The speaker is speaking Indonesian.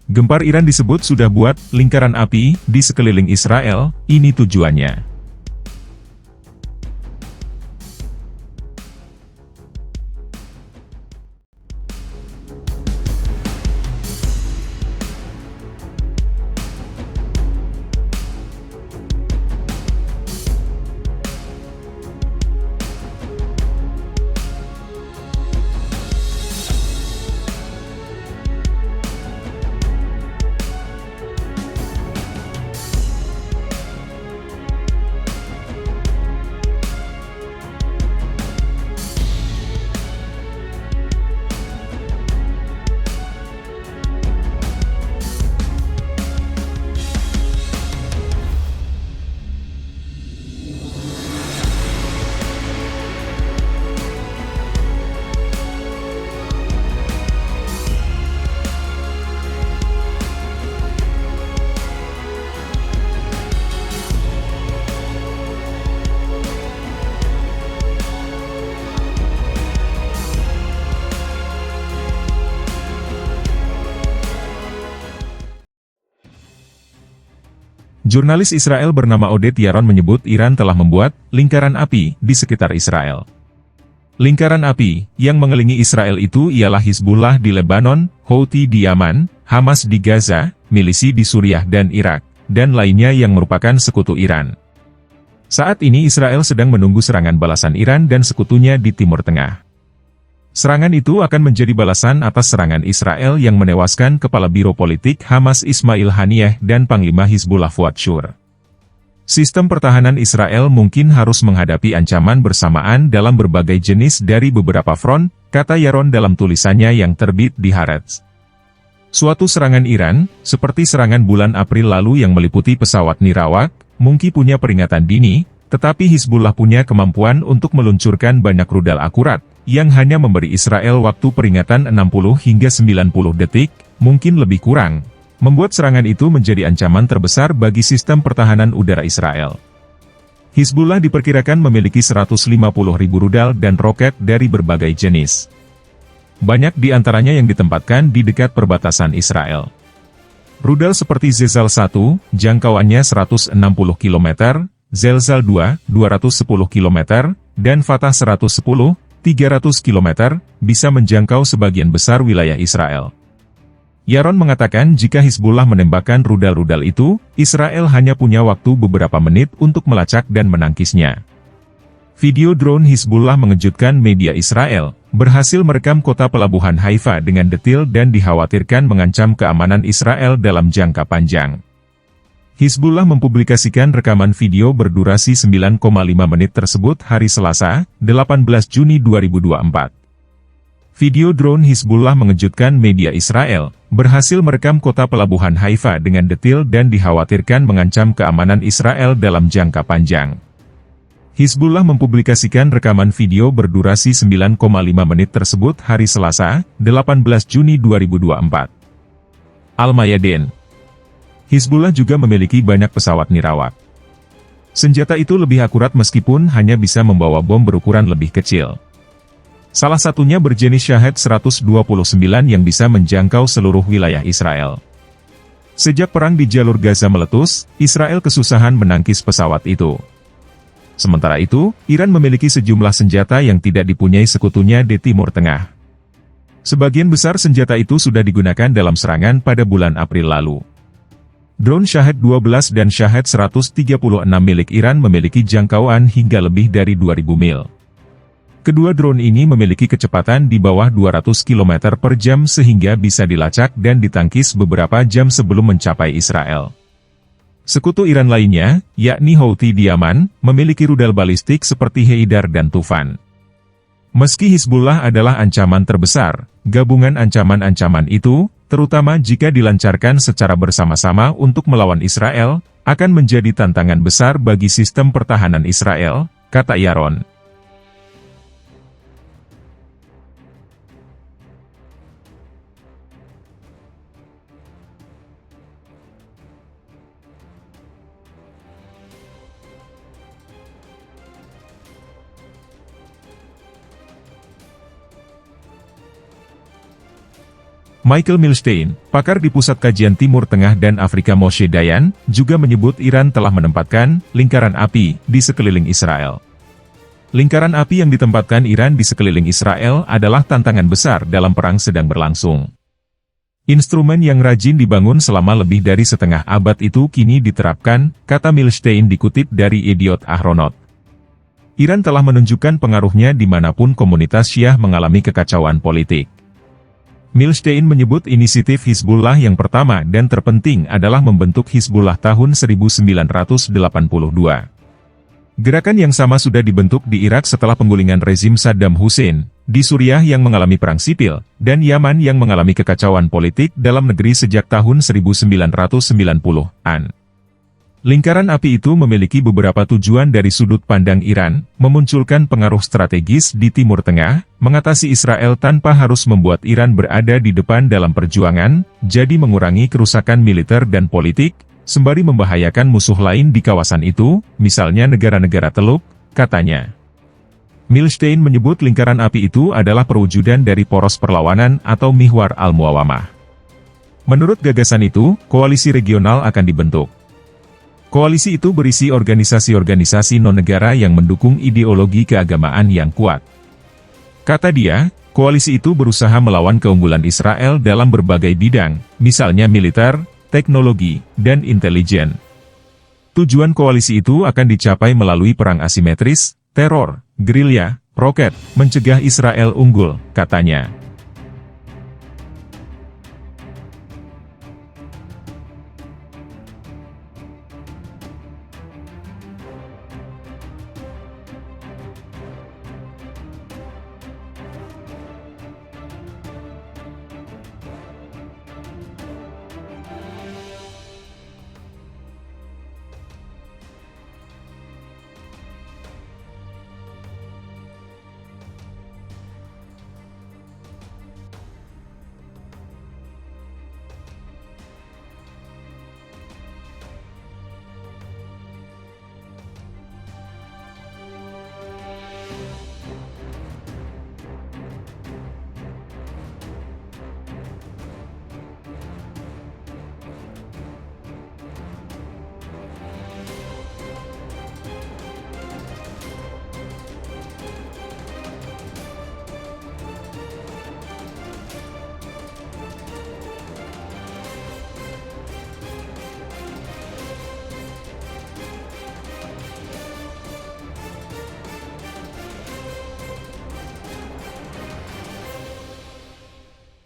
Gempar Iran disebut sudah buat lingkaran api di sekeliling Israel, ini tujuannya. Jurnalis Israel bernama Oded Yaron menyebut Iran telah membuat lingkaran api di sekitar Israel. Lingkaran api yang mengelilingi Israel itu ialah Hizbullah di Lebanon, Houthi di Yaman, Hamas di Gaza, milisi di Suriah dan Irak, dan lainnya yang merupakan sekutu Iran. Saat ini Israel sedang menunggu serangan balasan Iran dan sekutunya di Timur Tengah. Serangan itu akan menjadi balasan atas serangan Israel yang menewaskan Kepala Biro Politik Hamas Ismail Haniyeh dan Panglima Hizbullah Fuad Shur. Sistem pertahanan Israel mungkin harus menghadapi ancaman bersamaan dalam berbagai jenis dari beberapa front, kata Yaron dalam tulisannya yang terbit di Haaretz. Suatu serangan Iran, seperti serangan bulan April lalu yang meliputi pesawat Nirawak, mungkin punya peringatan dini, tetapi Hizbullah punya kemampuan untuk meluncurkan banyak rudal akurat, yang hanya memberi Israel waktu peringatan 60 hingga 90 detik, mungkin lebih kurang, membuat serangan itu menjadi ancaman terbesar bagi sistem pertahanan udara Israel. Hizbullah diperkirakan memiliki 150.000 rudal dan roket dari berbagai jenis. Banyak di antaranya yang ditempatkan di dekat perbatasan Israel. Rudal seperti Zalzal 1, jangkauannya 160 km, Zalzal 2, 210 km, dan Fatah 110, 300 km, bisa menjangkau sebagian besar wilayah Israel. Yaron mengatakan jika Hizbullah menembakkan rudal-rudal itu, Israel hanya punya waktu beberapa menit untuk melacak dan menangkisnya. Video drone Hizbullah mengejutkan media Israel, berhasil merekam kota pelabuhan Haifa dengan detil dan dikhawatirkan mengancam keamanan Israel dalam jangka panjang. Hizbullah mempublikasikan rekaman video berdurasi 9,5 menit tersebut hari Selasa, 18 Juni 2024. Video drone Hizbullah mengejutkan media Israel, berhasil merekam kota pelabuhan Haifa dengan detil dan dikhawatirkan mengancam keamanan Israel dalam jangka panjang. Hizbullah mempublikasikan rekaman video berdurasi 9,5 menit tersebut hari Selasa, 18 Juni 2024. Al-Mayadin. Hizbullah juga memiliki banyak pesawat Nirawak. Senjata itu lebih akurat meskipun hanya bisa membawa bom berukuran lebih kecil. Salah satunya berjenis Shahed 129 yang bisa menjangkau seluruh wilayah Israel. Sejak perang di jalur Gaza meletus, Israel kesusahan menangkis pesawat itu. Sementara itu, Iran memiliki sejumlah senjata yang tidak dipunyai sekutunya di Timur Tengah. Sebagian besar senjata itu sudah digunakan dalam serangan pada bulan April lalu. Drone Shahed 12 dan Shahed 136 milik Iran memiliki jangkauan hingga lebih dari 2.000 mil. Kedua drone ini memiliki kecepatan di bawah 200 km per jam sehingga bisa dilacak dan ditangkis beberapa jam sebelum mencapai Israel. Sekutu Iran lainnya, yakni Houthi di Yaman, memiliki rudal balistik seperti Heidar dan Tufan. Meski Hizbullah adalah ancaman terbesar, gabungan ancaman-ancaman itu, terutama jika dilancarkan secara bersama-sama untuk melawan Israel, akan menjadi tantangan besar bagi sistem pertahanan Israel, kata Yaron. Michael Milstein, pakar di Pusat Kajian Timur Tengah dan Afrika Moshe Dayan, juga menyebut Iran telah menempatkan lingkaran api di sekeliling Israel. Lingkaran api yang ditempatkan Iran di sekeliling Israel adalah tantangan besar dalam perang sedang berlangsung. Instrumen yang rajin dibangun selama lebih dari setengah abad itu kini diterapkan, kata Milstein dikutip dari Idiot Ahronot. Iran telah menunjukkan pengaruhnya dimanapun komunitas Syiah mengalami kekacauan politik. Milstein menyebut inisiatif Hizbullah yang pertama dan terpenting adalah membentuk Hizbullah tahun 1982. Gerakan yang sama sudah dibentuk di Irak setelah penggulingan rezim Saddam Hussein, di Suriah yang mengalami perang sipil, dan Yaman yang mengalami kekacauan politik dalam negeri sejak tahun 1990-an. Lingkaran api itu memiliki beberapa tujuan dari sudut pandang Iran, memunculkan pengaruh strategis di Timur Tengah, mengatasi Israel tanpa harus membuat Iran berada di depan dalam perjuangan, jadi mengurangi kerusakan militer dan politik, sembari membahayakan musuh lain di kawasan itu, misalnya negara-negara Teluk, katanya. Milstein menyebut lingkaran api itu adalah perwujudan dari poros perlawanan atau mihwar al-muawamah. Menurut gagasan itu, koalisi regional akan dibentuk. Koalisi itu berisi organisasi-organisasi non-negara yang mendukung ideologi keagamaan yang kuat. Kata dia, koalisi itu berusaha melawan keunggulan Israel dalam berbagai bidang, misalnya militer, teknologi, dan intelijen. Tujuan koalisi itu akan dicapai melalui perang asimetris, teror, gerilya, roket, mencegah Israel unggul, katanya.